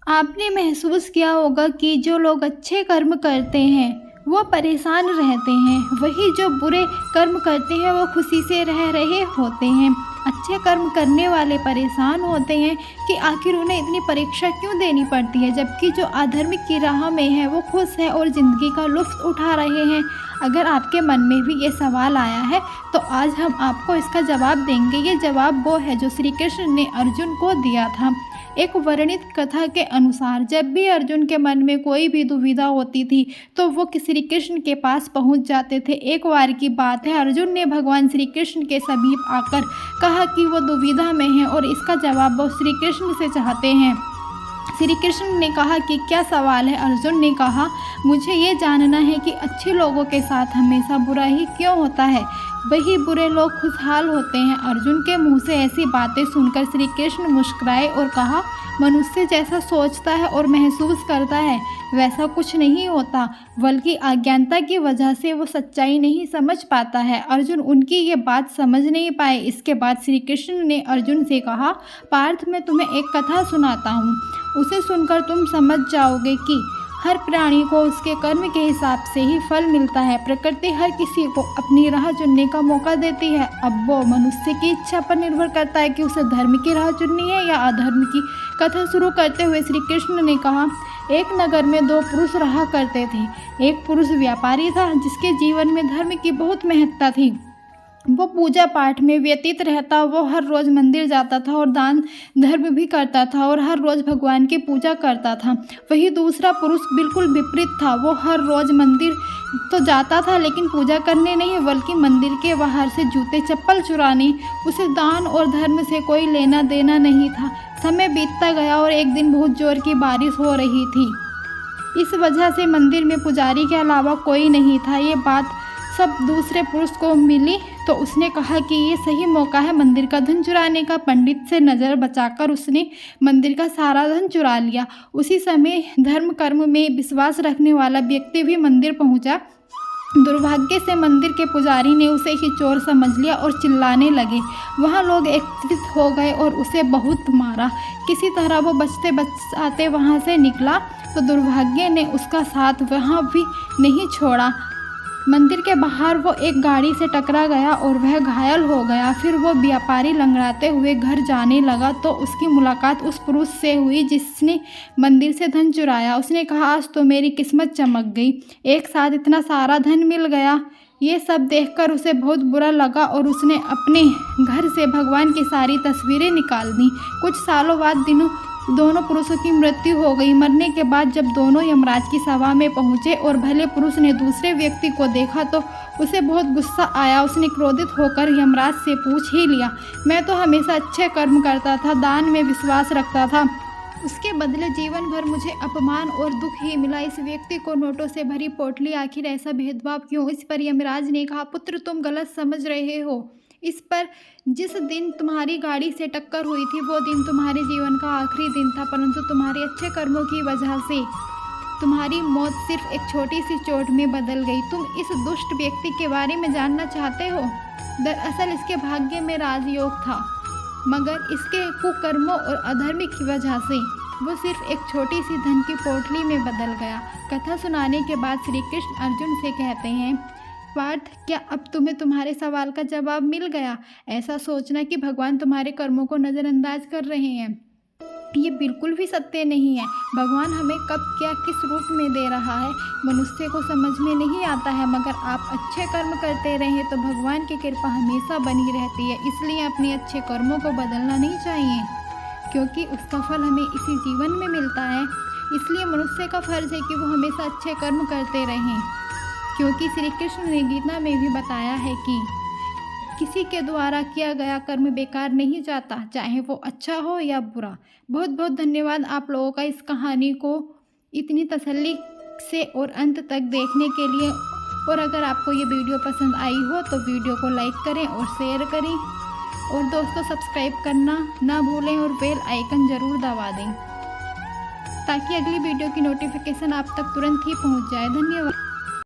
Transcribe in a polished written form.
आपने महसूस किया होगा कि जो लोग अच्छे कर्म करते हैं वो परेशान रहते हैं, वही जो बुरे कर्म करते हैं वो खुशी से रह रहे होते हैं। अच्छे कर्म करने वाले परेशान होते हैं कि आखिर उन्हें इतनी परीक्षा क्यों देनी पड़ती है, जबकि जो अधर्म की राह में है वो खुश है और ज़िंदगी का लुत्फ़ उठा रहे हैं। अगर आपके मन में भी ये सवाल आया है तो आज हम आपको इसका जवाब देंगे। ये जवाब वो है जो श्री कृष्ण ने अर्जुन को दिया था। एक वर्णित कथा के अनुसार जब भी अर्जुन के मन में कोई भी दुविधा होती थी तो वो श्री कृष्ण के पास पहुंच जाते थे। एक बार की बात है, अर्जुन ने भगवान श्री कृष्ण के समीप आकर कहा कि वो दुविधा में है और इसका जवाब वो श्री कृष्ण से चाहते हैं। श्री कृष्ण ने कहा कि क्या सवाल है। अर्जुन ने कहा, मुझे ये जानना है कि अच्छे लोगों के साथ हमेशा बुरा ही क्यों होता है, वही बुरे लोग खुशहाल होते हैं। अर्जुन के मुंह से ऐसी बातें सुनकर श्री कृष्ण मुस्कुराए और कहा, मनुष्य जैसा सोचता है और महसूस करता है वैसा कुछ नहीं होता, बल्कि अज्ञानता की वजह से वो सच्चाई नहीं समझ पाता है। अर्जुन उनकी ये बात समझ नहीं पाए। इसके बाद श्री कृष्ण ने अर्जुन से कहा, पार्थ, मैं तुम्हें एक कथा सुनाता हूँ, उसे सुनकर तुम समझ जाओगे कि हर प्राणी को उसके कर्म के हिसाब से ही फल मिलता है। प्रकृति हर किसी को अपनी राह चुनने का मौका देती है। अब वो मनुष्य की इच्छा पर निर्भर करता है कि उसे धर्म की राह चुननी है या अधर्म की। कथा शुरू करते हुए श्री कृष्ण ने कहा, एक नगर में दो पुरुष रहा करते थे। एक पुरुष व्यापारी था जिसके जीवन में धर्म की बहुत महत्ता थी। वो पूजा पाठ में व्यतीत रहता, वो हर रोज़ मंदिर जाता था और दान धर्म भी करता था और हर रोज़ भगवान की पूजा करता था। वही दूसरा पुरुष बिल्कुल विपरीत था। वो हर रोज़ मंदिर तो जाता था लेकिन पूजा करने नहीं, बल्कि मंदिर के बाहर से जूते चप्पल चुराने। उसे दान और धर्म से कोई लेना देना नहीं था। समय बीतता गया और एक दिन बहुत जोर की बारिश हो रही थी। इस वजह से मंदिर में पुजारी के अलावा कोई नहीं था। ये बात सब दूसरे पुरुष को मिली तो उसने कहा कि ये सही मौका है मंदिर का धन चुराने का। पंडित से नज़र बचाकर उसने मंदिर का सारा धन चुरा लिया। उसी समय धर्म कर्म में विश्वास रखने वाला व्यक्ति भी मंदिर पहुंचा। दुर्भाग्य से मंदिर के पुजारी ने उसे ही चोर समझ लिया और चिल्लाने लगे। वहाँ लोग एकत्रित हो गए और उसे बहुत मारा। किसी तरह वो बचते बचाते वहाँ से निकला तो दुर्भाग्य ने उसका साथ वहाँ भी नहीं छोड़ा। मंदिर के बाहर वो एक गाड़ी से टकरा गया और वह घायल हो गया। फिर वो व्यापारी लंगड़ाते हुए घर जाने लगा तो उसकी मुलाकात उस पुरुष से हुई जिसने मंदिर से धन चुराया। उसने कहा, आज तो मेरी किस्मत चमक गई, एक साथ इतना सारा धन मिल गया। ये सब देखकर उसे बहुत बुरा लगा और उसने अपने घर से भगवान की सारी तस्वीरें निकाल दी। कुछ सालों बाद दोनों पुरुषों की मृत्यु हो गई। मरने के बाद जब दोनों यमराज की सभा में पहुंचे और भले पुरुष ने दूसरे व्यक्ति को देखा तो उसे बहुत गुस्सा आया। उसने क्रोधित होकर यमराज से पूछ ही लिया, मैं तो हमेशा अच्छे कर्म करता था, दान में विश्वास रखता था, उसके बदले जीवन भर मुझे अपमान और दुख ही मिला। इस व्यक्ति को नोटों से भरी पोटली, आखिर ऐसा भेदभाव क्यों? इस पर यमराज ने कहा, पुत्र, तुम गलत समझ रहे हो। इस पर जिस दिन तुम्हारी गाड़ी से टक्कर हुई थी वो दिन तुम्हारे जीवन का आखिरी दिन था, परंतु तुम्हारे अच्छे कर्मों की वजह से तुम्हारी मौत सिर्फ एक छोटी सी चोट में बदल गई। तुम इस दुष्ट व्यक्ति के बारे में जानना चाहते हो? दरअसल इसके भाग्य में राजयोग था, मगर इसके कुकर्मों और अधर्म की वजह से वो सिर्फ एक छोटी सी धन की पोटली में बदल गया। कथा सुनाने के बाद श्री कृष्ण अर्जुन से कहते हैं, पार्थ, क्या अब तुम्हें तुम्हारे सवाल का जवाब मिल गया? ऐसा सोचना कि भगवान तुम्हारे कर्मों को नज़रअंदाज कर रहे हैं, ये बिल्कुल भी सत्य नहीं है। भगवान हमें कब क्या किस रूप में दे रहा है मनुष्य को समझ में नहीं आता है, मगर आप अच्छे कर्म करते रहें तो भगवान की कृपा हमेशा बनी रहती है। इसलिए अपने अच्छे कर्मों को बदलना नहीं चाहिए, क्योंकि उसका फल हमें इसी जीवन में मिलता है। इसलिए मनुष्य का फर्ज है कि वो हमेशा अच्छे कर्म करते रहें, क्योंकि श्री कृष्ण ने गीता में भी बताया है कि किसी के द्वारा किया गया कर्म बेकार नहीं जाता, चाहे वो अच्छा हो या बुरा। बहुत बहुत धन्यवाद आप लोगों का इस कहानी को इतनी तसल्ली से और अंत तक देखने के लिए। और अगर आपको ये वीडियो पसंद आई हो तो वीडियो को लाइक करें और शेयर करें, और दोस्तों सब्सक्राइब करना ना भूलें और बेल आइकन ज़रूर दबा दें ताकि अगली वीडियो की नोटिफिकेशन आप तक तुरंत ही पहुंच जाए। धन्यवाद।